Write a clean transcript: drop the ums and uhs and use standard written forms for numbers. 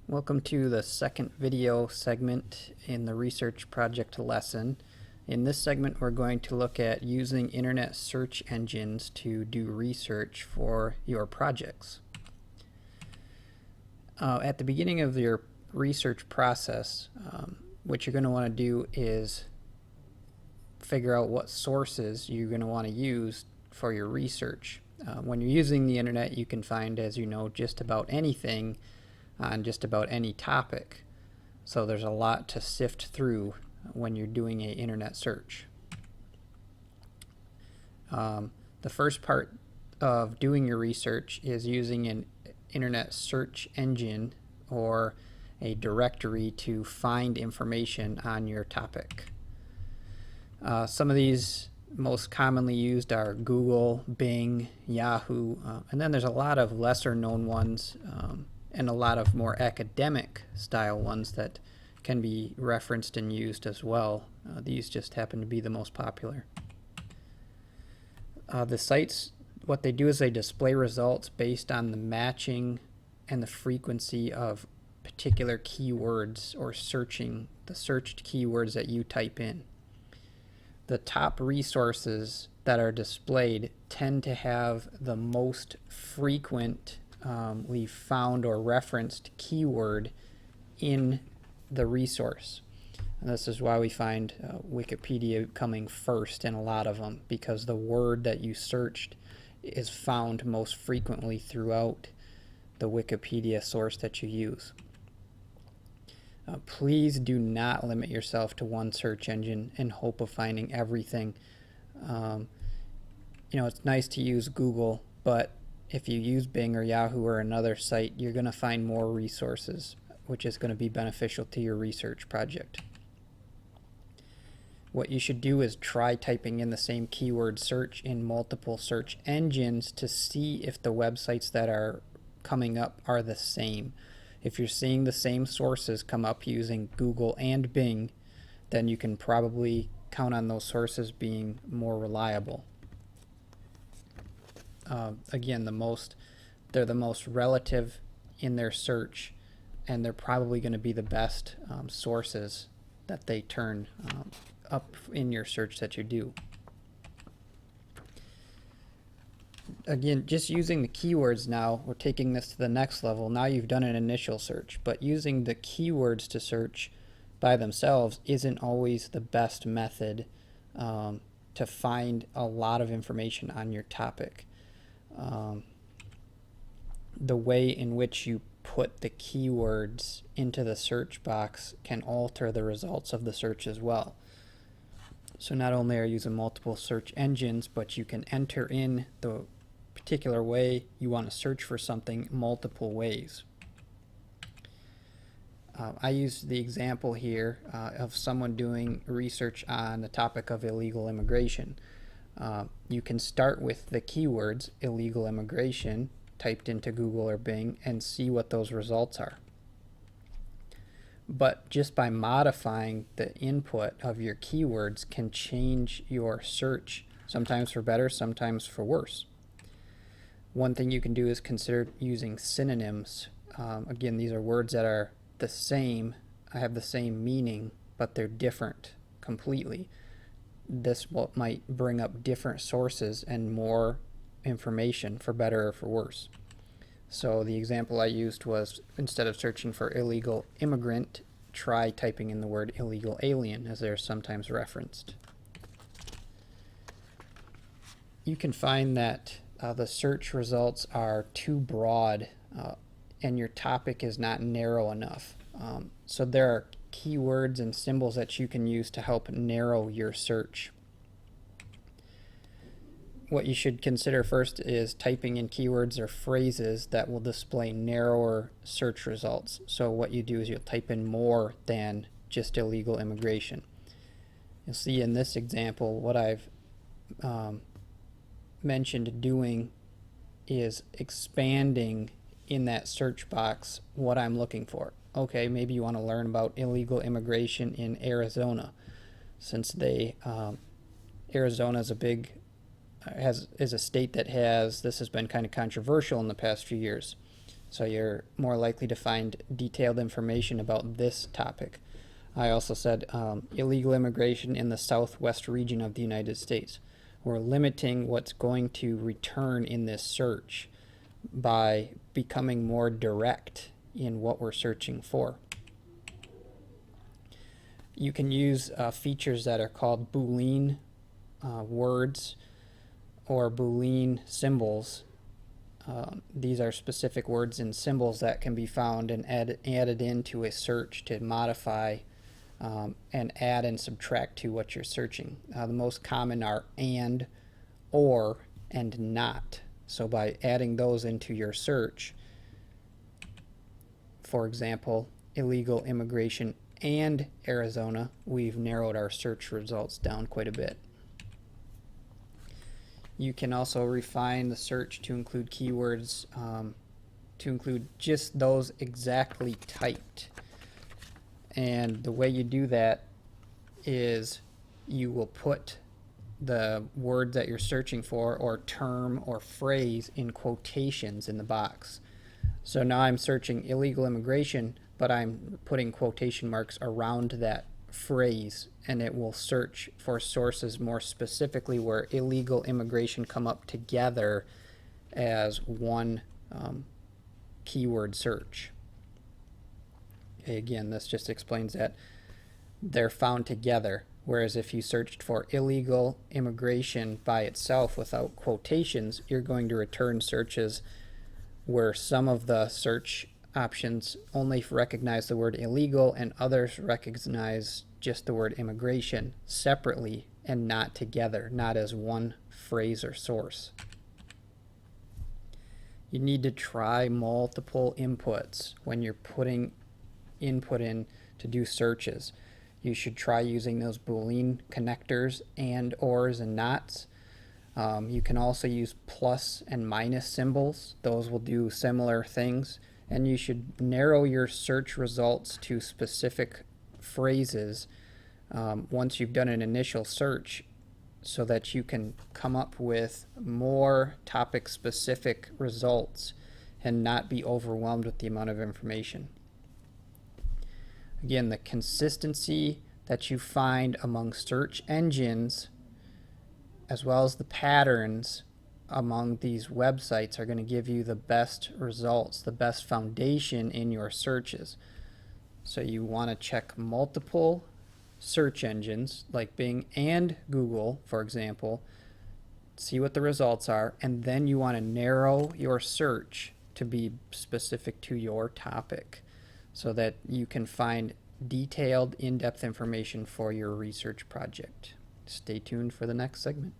Welcome to the second video segment in the research project lesson. In this segment, we're going to look at using internet search engines to do research for your projects. At the beginning of your research process, what you're going to want to do is figure out what sources you're going to want to use for your research. When you're using the internet, you can find, as you know, just about anything on just about any topic. So there's a lot to sift through when you're doing an internet search. The first part of doing your research is using an internet search engine or a directory to find information on your topic. Some of these most commonly used are Google, Bing, Yahoo, and then there's a lot of lesser known ones and a lot of more academic style ones that can be referenced and used as well. These just happen to be the most popular. The sites, what they do is they display results based on the matching and the frequency of particular keywords or searching the searched keywords that you type in. The top resources that are displayed tend to have the most frequent we've found or referenced keyword in the resource. And this is why we find Wikipedia coming first in a lot of them, because the word that you searched is found most frequently throughout the Wikipedia source that you use. Please do not limit yourself to one search engine in hope of finding everything. It's nice to use Google, but if you use Bing or Yahoo or another site, you're going to find more resources, which is going to be beneficial to your research project. What you should do is try typing in the same keyword search in multiple search engines to see if the websites that are coming up are the same. If you're seeing the same sources come up using Google and Bing, then you can probably count on those sources being more reliable. Again, they're the most relative in their search, and they're probably going to be the best sources that they turn up in your search that you do. Again, just using the keywords now, we're taking this to the next level. Now you've done an initial search, but using the keywords to search by themselves isn't always the best method to find a lot of information on your topic. The way in which you put the keywords into the search box can alter the results of the search as well. So not only are you using multiple search engines, but you can enter in the particular way you want to search for something multiple ways. I used the example here of someone doing research on the topic of illegal immigration. You can start with the keywords illegal immigration typed into Google or Bing and see what those results are. But just by modifying the input of your keywords can change your search, sometimes for better, sometimes for worse. One thing you can do is consider using synonyms. Again, these are words that are the same, have the same meaning, but they're different completely. This might bring up different sources and more information for better or for worse. So the example I used was, instead of searching for illegal immigrant, try typing in the word illegal alien, as they're sometimes referenced. You can find that the search results are too broad and your topic is not narrow enough. So there are keywords and symbols that you can use to help narrow your search. What you should consider first is typing in keywords or phrases that will display narrower search results. So what you do is you'll type in more than just illegal immigration. You'll see in this example what I've mentioned doing is expanding in that search box what I'm looking for. Okay, maybe you want to learn about illegal immigration in Arizona, since Arizona is a state that this has been kind of controversial in the past few years. So you're more likely to find detailed information about this topic. I also said illegal immigration in the southwest region of the United States. We're limiting what's going to return in this search by becoming more direct in what we're searching for. You can use features that are called Boolean words or Boolean symbols. These are specific words and symbols that can be found and added into a search to modify and add and subtract to what you're searching. The most common are and, or, and not. So by adding those into your search, for example, illegal immigration and Arizona, we've narrowed our search results down quite a bit. You can also refine the search to include keywords, to include just those exactly typed. And the way you do that is you will put the word that you're searching for or term or phrase in quotations in the box. So now I'm searching illegal immigration, but I'm putting quotation marks around that phrase, and it will search for sources more specifically where illegal immigration come up together as one keyword search. Okay, again, this just explains that they're found together, whereas if you searched for illegal immigration by itself without quotations, you're going to return searches where some of the search options only recognize the word illegal and others recognize just the word immigration separately and not together, not as one phrase or source. You need to try multiple inputs when you're putting input in to do searches. You should try using those Boolean connectors and, ors, and nots. You can also use plus and minus symbols. Those will do similar things. And you should narrow your search results to specific phrases once you've done an initial search so that you can come up with more topic-specific results and not be overwhelmed with the amount of information. Again, the consistency that you find among search engines as well as the patterns among these websites are going to give you the best results, the best foundation in your searches. So you want to check multiple search engines like Bing and Google, for example, see what the results are, and then you want to narrow your search to be specific to your topic so that you can find detailed, in-depth information for your research project. Stay tuned for the next segment.